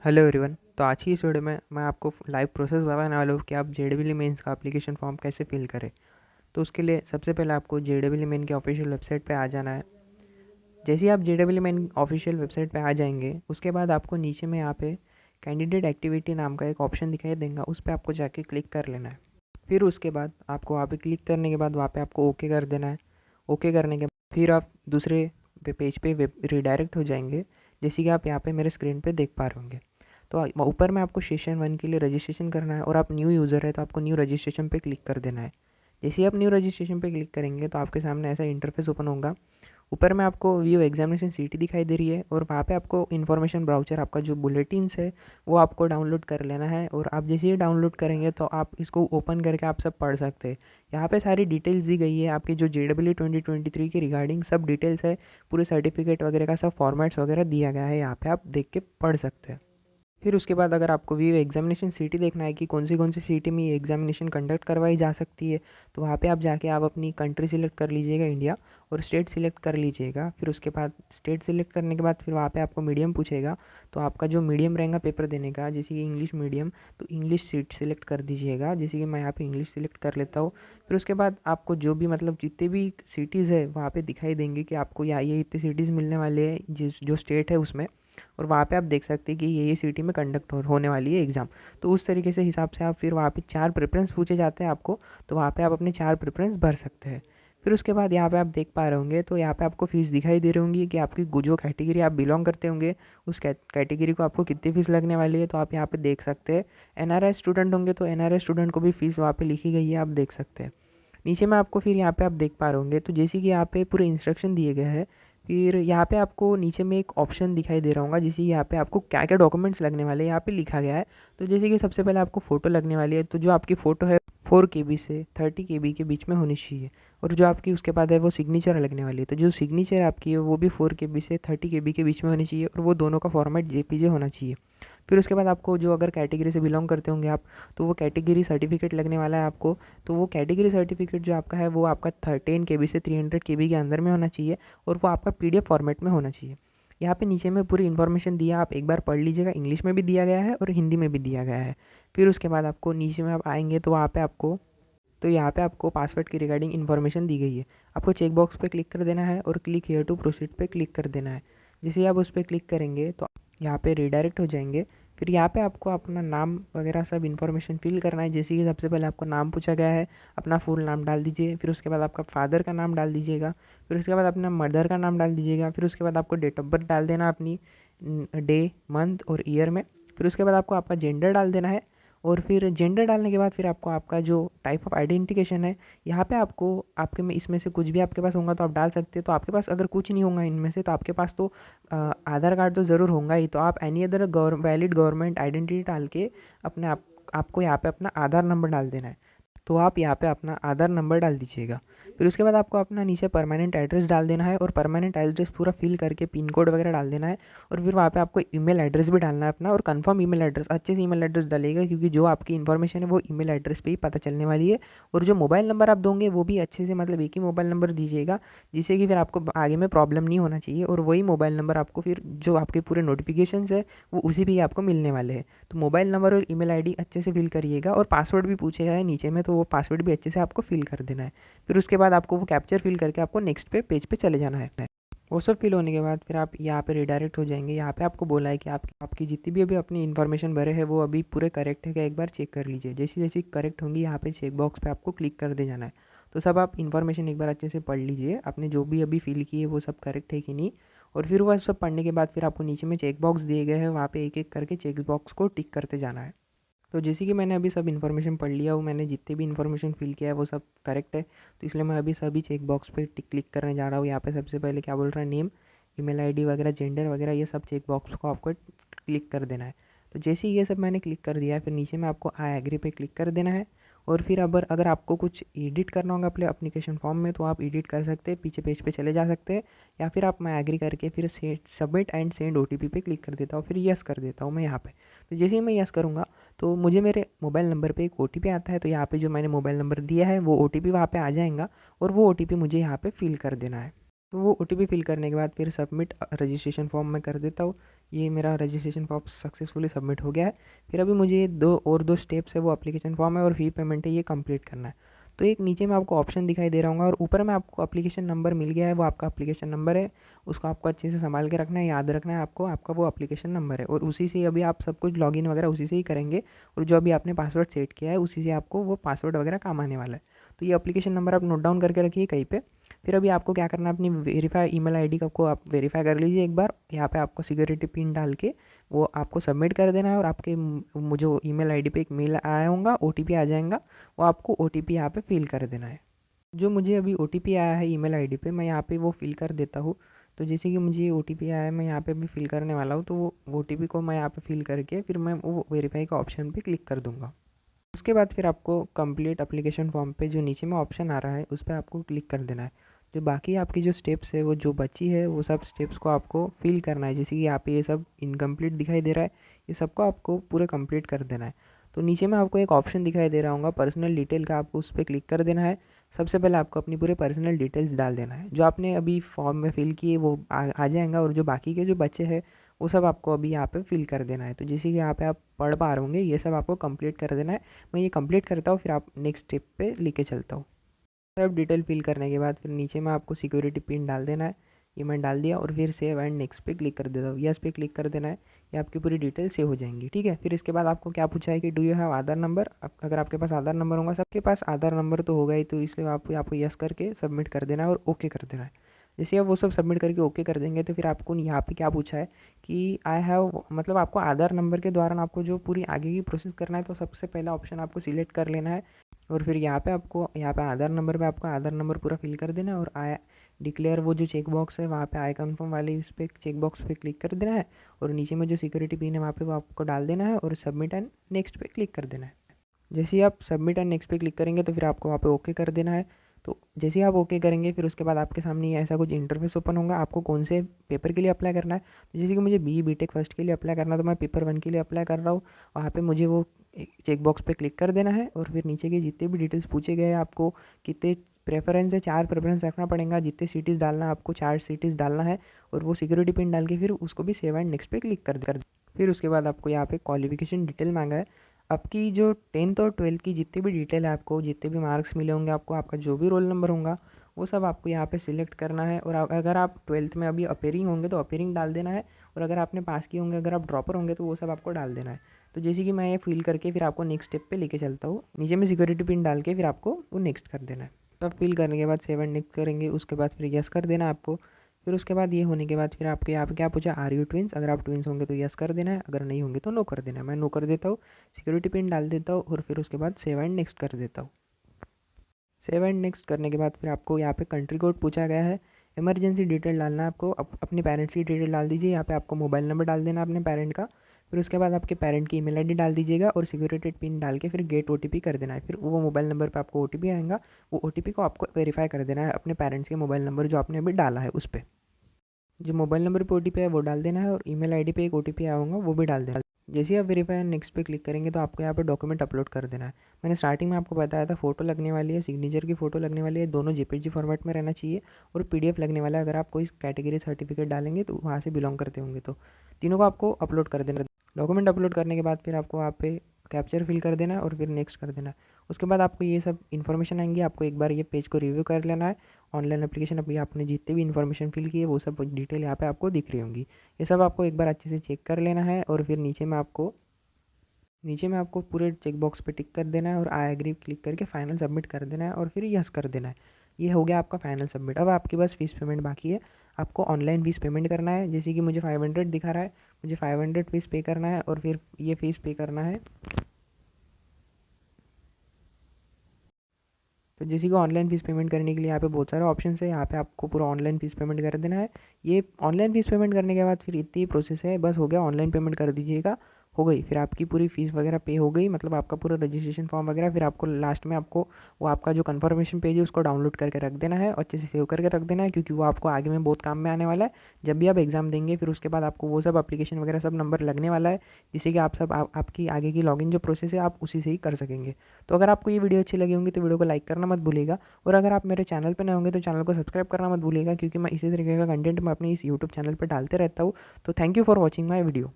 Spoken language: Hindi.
Hello everyone. तो आज की इस वीडियो में मैं आपको लाइव प्रोसेस बताने वाला हूँ कि आप जेडबल मेंस का एप्लीकेशन फॉर्म कैसे फिल करें। तो उसके लिए सबसे पहले आपको जेडबल मेन की ऑफिशियल वेबसाइट पे आ जाना है। जैसे ही आप जेडबल मेन ऑफिशियल वेबसाइट पे आ जाएंगे उसके बाद आपको नीचे में यहाँ पे कैंडिडेट एक्टिविटी नाम का एक ऑप्शन दिखाई देगा, उस पर आपको जाके क्लिक कर लेना है। फिर उसके बाद आपको वहाँ पे क्लिक करने के बाद वहाँ पे आपको ओके कर देना है। ओके करने के बाद फिर आप दूसरे पेज पे वेब रिडायरेक्ट हो जाएंगे, जैसे कि आप यहाँ पे मेरे स्क्रीन पे देख पा रहे होंगे। तो ऊपर में आपको सेशन 1 के लिए रजिस्ट्रेशन करना है और आप न्यू यूज़र है तो आपको न्यू रजिस्ट्रेशन पे क्लिक कर देना है। जैसे ही आप न्यू रजिस्ट्रेशन पे क्लिक करेंगे तो आपके सामने ऐसा इंटरफेस ओपन होगा। ऊपर में आपको व्यू एग्जामिनेशन सीटी दिखाई दे रही है और वहाँ पे आपको इन्फॉर्मेशन ब्राउचर आपका जो बुलेटिन्स है वो आपको डाउनलोड कर लेना है। और आप जैसे ही डाउनलोड करेंगे तो आप इसको ओपन करके आप सब पढ़ सकते हैं। यहाँ पे सारी डिटेल्स दी गई है आपकी जो JEE 2023 की रिगार्डिंग सब डिटेल्स है। पूरे सर्टिफिकेट वगैरह का सब फॉर्मेट्स वगैरह दिया गया है, यहाँ पे आप देख के पढ़ सकते हैं। फिर उसके बाद अगर आपको व्यू एग्जामिनेशन सिटी देखना है कि कौन सी सिटी में ये एग्जामिनेशन कंडक्ट करवाई जा सकती है, तो वहाँ पे आप जाके आप अपनी कंट्री सिलेक्ट कर लीजिएगा इंडिया, और स्टेट सिलेक्ट कर लीजिएगा। फिर उसके बाद स्टेट सिलेक्ट करने के बाद फिर वहाँ पे आपको मीडियम पूछेगा। तो आपका जो मीडियम रहेगा पेपर देने का, जैसे कि इंग्लिश मीडियम, तो इंग्लिश सीट सिलेक्ट कर दीजिएगा, जैसे कि मैं यहाँ पे इंग्लिश सिलेक्ट कर लेता हूँ। फिर उसके बाद आपको जो भी मतलब जितने भी सिटीज़ है वहाँ पे दिखाई देंगे कि आपको यहाँ ये इतने सिटीज़ मिलने वाले हैं जिस जो स्टेट है उसमें। और वहाँ पे आप देख सकते हैं कि ये सिटी में कंडक्ट होने वाली है एग्ज़ाम। तो उस तरीके से हिसाब से आप फिर वहाँ पे 4 प्रेफरेंस पूछे जाते हैं आपको, तो वहाँ पे आप अपने 4 प्रेफरेंस भर सकते हैं। फिर उसके बाद यहाँ पे आप देख पा रहे होंगे तो यहाँ पे आपको फ़ीस दिखाई दे रही होंगी कि आपकी जो कैटेगरी आप बिलोंग करते होंगे उस कैटेगरी को आपको कितनी फ़ीस लगने वाली है। तो आप यहाँ पे देख सकते हैं। NRI स्टूडेंट होंगे तो NRI स्टूडेंट को भी फ़ीस वहाँ पे लिखी गई है, आप देख सकते हैं। नीचे में आपको फिर यहाँ पे आप देख पा रहे होंगे तो जैसे कि यहाँ पे पूरे इंस्ट्रक्शन दिए गए हैं। फिर यहाँ पे आपको नीचे में एक ऑप्शन दिखाई दे रहा होगा, जैसे यहाँ पे आपको क्या क्या डॉक्यूमेंट्स लगने वाले हैं यहाँ पे लिखा गया है। तो जैसे कि सबसे पहले आपको फ़ोटो लगने वाली है, तो जो आपकी फ़ोटो है 4 KB से 30 KB के बीच में होनी चाहिए। और जो आपकी उसके बाद है वो सिग्नेचर लगने वाली है, तो जो सिग्नेचर आपकी है वो भी 4 KB से 30 KB के बीच में होनी चाहिए और वो दोनों का फॉर्मेट JPG होना चाहिए। फिर उसके बाद आपको जो अगर कैटेगरी से बिलोंग करते होंगे आप, तो वो कैटेगरी सर्टिफिकेट लगने वाला है आपको। तो वो कैटेगरी सर्टिफिकेट जो आपका है वो आपका 10 KB से 300 KB के अंदर में होना चाहिए और वो आपका PDF फॉर्मेट में होना चाहिए। यहाँ पे नीचे में पूरी इन्फॉर्मेशन दिया, आप एक बार पढ़ लीजिएगा। इंग्लिश में भी दिया गया है और हिंदी में भी दिया गया है। फिर उसके बाद आपको नीचे में आप आएंगे तो वहाँ पे आपको तो यहाँ पे आपको पासवर्ड की रिगार्डिंग इन्फॉर्मेशन दी गई है। आपको चेक बॉक्स पे क्लिक कर देना है और क्लिक हियर टू प्रोसीड पे क्लिक कर देना है। जैसे ही आप उस पर क्लिक करेंगे तो यहाँ पे रिडायरेक्ट हो जाएंगे। फिर यहाँ पे आपको अपना नाम वगैरह सब इन्फॉर्मेशन फिल करना है। जैसे कि सबसे पहले आपको नाम पूछा गया है, अपना फुल नाम डाल दीजिए। फिर उसके बाद आपका फादर का नाम डाल दीजिएगा। फिर उसके बाद अपना मदर का नाम डाल दीजिएगा। फिर उसके बाद आपको डेट ऑफ बर्थ डाल देना अपनी डे मंथ और ईयर में। फिर उसके बाद आपको आपका जेंडर डाल देना है। और फिर जेंडर डालने के बाद फिर आपको आपका जो टाइप ऑफ आइडेंटिफिकेशन है यहाँ पे आपको आपके में इसमें से कुछ भी आपके पास होगा तो आप डाल सकते हैं। तो आपके पास अगर कुछ नहीं होगा इनमें से तो आपके पास तो आधार कार्ड तो ज़रूर होगा ही। तो आप any other valid government identity डाल के अपने आपको यहाँ पे अपना आधार नंबर डाल देना है। तो आप यहाँ पे अपना आधार नंबर डाल दीजिएगा। फिर उसके बाद आपको अपना नीचे परमानेंट एड्रेस डाल देना है और परमानेंट एड्रेस पूरा फिल करके पिन कोड वगैरह डाल देना है। और फिर वहाँ पे आपको ईमेल एड्रेस भी डालना है अपना, और कंफर्म ईमेल एड्रेस, अच्छे से ईमेल एड्रेस डालिएगा क्योंकि जो आपकी इन्फॉर्मेशन है वो ईमेल एड्रेस पे ही पता चलने वाली है। और जो मोबाइल नंबर आप दोगे वो भी अच्छे से मतलब एक ही मोबाइल नंबर दीजिएगा, जिससे कि फिर आपको आगे में प्रॉब्लम नहीं होना चाहिए। और वही मोबाइल नंबर आपको फिर जो आपके पूरे नोटिफिकेशंस है वो उसी भी आपको मिलने वाले हैं। तो मोबाइल नंबर और ईमेल आईडी अच्छे से फिल करिएगा और पासवर्ड भी पूछेगा है नीचे में, तो वो पासवर्ड भी अच्छे से आपको फिल कर देना है। फिर उसके बाद आपको वो कैप्चर फिल करके आपको नेक्स्ट पेज पे चले जाना है। वो सब फिल होने के बाद फिर आप यहाँ पे रिडायरेक्ट हो जाएंगे। यहाँ पे आपको बोला है कि आपकी जितनी भी अभी अपनी इन्फॉर्मेशन भरे है वो अभी पूरे करेक्ट है क्या, एक बार चेक कर लीजिए। जैसी जैसी करेक्ट होंगी यहाँ पे चेक बॉक्स पे आपको क्लिक कर दे जाना है। तो सब आप इन्फॉर्मेशन एक बार अच्छे से पढ़ लीजिए, आपने जो भी अभी फिल की है वो सब करेक्ट है कि नहीं। और फिर वह सब पढ़ने के बाद फिर आपको नीचे में चेक बॉक्स दिए गए हैं, वहाँ पे एक एक करके चेक बॉक्स को टिक करते जाना है। तो जैसे कि मैंने अभी सब इन्फॉर्मेशन पढ़ लिया, वो मैंने जितने भी इन्फॉर्मेशन फिल किया है वो सब करेक्ट है। तो इसलिए मैं अभी सभी चेक बॉक्स पे टिक क्लिक करने जा रहा हूँ। यहाँ पे सबसे पहले क्या बोल रहा है, नेम, ईमेल आईडी वगैरह, जेंडर वगैरह, ये सब चेक बॉक्स को आपको क्लिक कर देना है। तो जैसे ही ये सब मैंने क्लिक कर दिया है फिर नीचे में आपको आई एग्री पे क्लिक कर देना है। और फिर अगर आपको कुछ एडिट करना होगा अपने एप्लीकेशन फॉर्म में तो आप एडिट कर सकते हैं, पीछे पेज पे चले जा सकते हैं। या फिर आप मैं एग्री करके फिर सबमिट एंड सेंड OTP पे क्लिक कर देता हूँ, फिर यस कर देता हूँ मैं यहाँ पे। तो जैसे ही मैं यस करूँगा तो मुझे मेरे मोबाइल नंबर पे एक OTP आता है। तो यहाँ पे जो मैंने मोबाइल नंबर दिया है वो OTP वहाँ पे आ जाएगा और वो OTP मुझे यहाँ पे फिल कर देना है। तो वो ओटीपी फिल करने के बाद फिर सबमिट रजिस्ट्रेशन फॉर्म मैं कर देता हूँ। ये मेरा रजिस्ट्रेशन फॉर्म सक्सेसफुली सबमिट हो गया है। फिर अभी मुझे दो स्टेप्स है, वो एप्लीकेशन फॉर्म है और फी पेमेंट है, ये कंप्लीट करना है। तो एक नीचे में आपको ऑप्शन दिखाई दे रहा होगा और ऊपर में आपको एप्लीकेशन नंबर मिल गया है, वो आपका एप्लीकेशन नंबर है। उसको आपको अच्छे से संभाल के रखना है, याद रखना है आपको, आपका वो एप्लीकेशन नंबर है और उसी से अभी आप सब कुछ लॉगिन वगैरह उसी से ही करेंगे और जो अभी आपने पासवर्ड सेट किया है उसी से आपको वो पासवर्ड वगैरह काम आने वाला है। तो ये एप्लीकेशन नंबर आप नोट डाउन करके रखिए कहीं पे। फिर अभी आपको क्या करना है, अपनी वेरीफाई ईमेल आईडी को आप वेरीफाई कर लीजिए एक बार। यहाँ पे आपको सिक्योरिटी पिन डाल के वो आपको सबमिट कर देना है और आपके मुझे ईमेल आईडी पे एक मेल आया होगा, ओटीपी आ जाएगा, वो आपको ओटीपी यहाँ पे फिल कर देना है। जो मुझे अभी ओटीपी आया है ईमेल आईडी पे, मैं यहाँ पे वो फिल कर देता हूँ। तो जैसे कि मुझे ओटीपी आया है, मैं यहाँ पे भी फिल करने वाला हूँ। तो वो ओटीपी को मैं यहाँ पे फिल करके फिर मैं वो वेरीफाई का ऑप्शन पे क्लिक कर दूँगा। उसके बाद फिर आपको कंप्लीट एप्लीकेशन फॉर्म पे जो नीचे में ऑप्शन आ रहा है उस पर आपको क्लिक कर देना है। जो बाकी आपकी जो स्टेप्स है वो जो बची है वो सब स्टेप्स को आपको फिल करना है। जैसे कि यहाँ पे ये सब इनकम्प्लीट दिखाई दे रहा है, ये सबको आपको पूरे कंप्लीट कर देना है। तो नीचे में आपको एक ऑप्शन दिखाई दे रहा होगा पर्सनल डिटेल का, आपको उस पर क्लिक कर देना है। सबसे पहले आपको अपनी पूरे पर्सनल डिटेल्स डाल देना है, जो आपने अभी फॉर्म में फिल किए वो आ जाएगा और जो बाकी के जो बच्चे हैं वो सब आपको अभी यहाँ पे फिल कर देना है। तो जैसे कि यहाँ पे आप पढ़ पा रहे होंगे, ये सब आपको कंप्लीट कर देना है। मैं ये कंप्लीट करता हूँ, फिर आप नेक्स्ट स्टेप पे लेके चलता हूँ। सब डिटेल फिल करने के बाद फिर नीचे में आपको सिक्योरिटी पिन डाल देना है। ये मैं डाल दिया और फिर सेव एंड नेक्स्ट पे क्लिक कर देता हूँ। यस पे क्लिक कर देना है, ये आपकी पूरी डिटेल सेव हो जाएंगी। ठीक है, फिर इसके बाद आपको क्या पूछा है कि do you have Aadhaar number. अगर आपके पास आधार नंबर होगा, सबके पास आधार नंबर तो होगा ही, तो इसलिए आपको यस करके सबमिट कर देना है और ओके कर देना है। जैसे आप वो सब सबमिट करके ओके कर देंगे तो फिर आपको यहाँ पे क्या पूछा है कि आई हैव, मतलब आपको आधार नंबर के दौरान आपको जो पूरी आगे की प्रोसेस करना है, तो सबसे पहला ऑप्शन आपको सिलेक्ट कर लेना है और फिर यहाँ पे आधार नंबर पे आपको आधार नंबर पूरा फिल कर देना है और आई डिक्लेयर वो जो चेक बॉक्स है वहाँ पे आई कन्फर्म वाले उस पर चेक बॉक्स पे क्लिक कर देना है और नीचे में जो सिक्योरिटी पिन है वहाँ पे वो आपको डाल देना है और सबमिट एंड नेक्स्ट पे क्लिक कर देना है। जैसे ही आप सबमिट एंड नेक्स्ट पे क्लिक करेंगे तो फिर आपको वहाँ पे ओके कर देना है। तो जैसे ही आप ओके करेंगे फिर उसके बाद आपके सामने ये ऐसा कुछ इंटरफेस ओपन होगा। आपको कौन से पेपर के लिए अप्लाई करना है, तो जैसे कि मुझे बीटेक फर्स्ट के लिए अप्लाई करना है, तो मैं पेपर 1 के लिए अप्लाई कर रहा हूँ। वहाँ पे मुझे वो चेक बॉक्स पे क्लिक कर देना है और फिर नीचे के जितने भी डिटेल्स पूछे गए हैं, आपको कितने प्रेफरेंस है, 4 प्रेफरेंस रखना पड़ेगा। जितने सिटीज़ डालना है आपको 4 सिटीज़ डालना है और वो सिक्योरिटी पिन डाल के फिर उसको भी सेव एंड नेक्स्ट पे क्लिक कर। फिर उसके बाद आपको यहाँ पे क्वालिफिकेशन डिटेल मांगा है। आपकी जो 10th और 12th की जितनी भी डिटेल है, आपको जितने भी मार्क्स मिले होंगे, आपको आपका जो भी रोल नंबर होगा वो सब आपको यहाँ पे सिलेक्ट करना है। और अगर आप 12th में अभी अपेयरिंग होंगे तो अपेयरिंग डाल देना है और अगर आपने पास किए होंगे, अगर आप ड्रॉपर होंगे तो वो सब आपको डाल देना है। तो जैसे कि मैं ये फिल करके फिर आपको नेक्स्ट स्टेप पे लेके चलता हूँ। नीचे में सिक्योरिटी पिन डाल के फिर आपको वो नेक्स्ट कर देना है। सब फिल करने के बाद सेव एंड नेक्स्ट करेंगे, उसके बाद फिर यस कर देना है आपको। फिर उसके बाद ये होने के बाद फिर आपके यहाँ पे क्या पूछा, आर यू ट्विंस। अगर आप ट्विंस होंगे तो यस कर देना है, अगर नहीं होंगे तो नो कर देना है। मैं नो कर देता हूँ, सिक्योरिटी पिन डाल देता हूँ और फिर उसके बाद सेव एंड नेक्स्ट कर देता हूँ। सेव एंड नेक्स्ट करने के बाद फिर आपको यहाँ पे कंट्री कोड पूछा गया है। इमरजेंसी डिटेल डालना है आपको, अपने पेरेंट्स की डिटेल डाल दीजिए। यहाँ पे आपको मोबाइल नंबर डाल देना अपने पेरेंट का। फिर उसके बाद आपके पेरेंट की ईमेल आईडी डाल दीजिएगा और सिक्योरिटी पिन डाल के फिर गेट ओटीपी कर देना है। फिर वो मोबाइल नंबर पे आपको ओटीपी आएगा, वो ओटीपी को आपको वेरीफाई कर देना है अपने पेरेंट्स के मोबाइल नंबर जो आपने अभी डाला है उस पर। जो मोबाइल नंबर पे ओटीपी है वो डाल देना है और ईमेल आईडी पे एक ओटीपी आया होगा वो भी डाल देना है। जैसे ही आप वेरीफाई नेक्स्ट पे क्लिक करेंगे तो आपको यहाँ पे डॉक्यूमेंट अपलोड कर देना है। मैंने स्टार्टिंग में आपको बताया था फ़ोटो लगने वाली है, सिग्नेचर की फ़ोटो लगने वाली है, दोनों जेपीजी फॉर्मेट में रहना चाहिए और पीडीएफ लगने वाला है। अगर आप कोई कैटेगरी सर्टिफिकेट डालेंगे तो वहाँ से बिलोंग करते होंगे तो तीनों को आपको अपलोड कर देना। डॉक्यूमेंट अपलोड करने के बाद फिर आपको वहाँ पे कैप्चर फिल कर देना है और फिर नेक्स्ट कर देना है। उसके बाद आपको ये सब इन्फॉर्मेशन आएंगी, आपको एक बार ये पेज को रिव्यू कर लेना है। ऑनलाइन एप्लीकेशन अभी आपने जितने भी इन्फॉर्मेशन फिल की है वो सब डिटेल यहाँ पे आपको दिख रही होंगी। ये सब आपको एक बार अच्छे से चेक कर लेना है और फिर नीचे में आपको पूरे चेक बॉक्स पे टिक कर देना है और आई एग्री क्लिक करके फाइनल सबमिट कर देना है और फिर यस कर देना है। ये हो गया आपका फाइनल सबमिट। अब आपके पास फ़ीस पेमेंट बाकी है, आपको ऑनलाइन फ़ीस पेमेंट करना है। जैसे कि मुझे 500 दिखा रहा है, मुझे 500 फ़ीस पे करना है और फिर ये फ़ीस पे करना है। तो जैसे कि ऑनलाइन फ़ीस पेमेंट करने के लिए यहाँ पे बहुत सारे ऑप्शन है, यहाँ पे आपको पूरा ऑनलाइन फ़ीस पेमेंट कर देना है। ये ऑनलाइन फ़ीस पेमेंट करने के बाद फिर इतनी ही प्रोसेस है, बस हो गया, ऑनलाइन पेमेंट कर दीजिएगा हो गई, फिर आपकी पूरी फ़ीस वगैरह पे हो गई, मतलब आपका पूरा रजिस्ट्रेशन फॉर्म वगैरह, फिर आपको लास्ट में आपको वो आपका जो कन्फर्मेशन पेज है उसको डाउनलोड करके रख देना है और अच्छे से सेव करके रख देना है, क्योंकि वो आपको आगे में बहुत काम में आने वाला है। जब भी आप एग्ज़ाम देंगे फिर उसके बाद आपको वो सब एप्लीकेशन वगैरह सब नंबर लगने वाला है, जिससे कि आप सब आपकी आगे की लॉगिन जो प्रोसेस है आप उसी से ही कर सकेंगे। तो अगर आपको ये वीडियो अच्छी लगी होंगी तो वीडियो को लाइक करना मत भूलिएगा, और अगर आप मेरे चैनल पर नए होंगे तो चैनल को सब्सक्राइब करना मत भूलिएगा, क्योंकि मैं इसी तरीके का कंटेंट मैं अपने इस यूट्यूब चैनल पर डालते रहता हूँ। तो thank you for watching my video.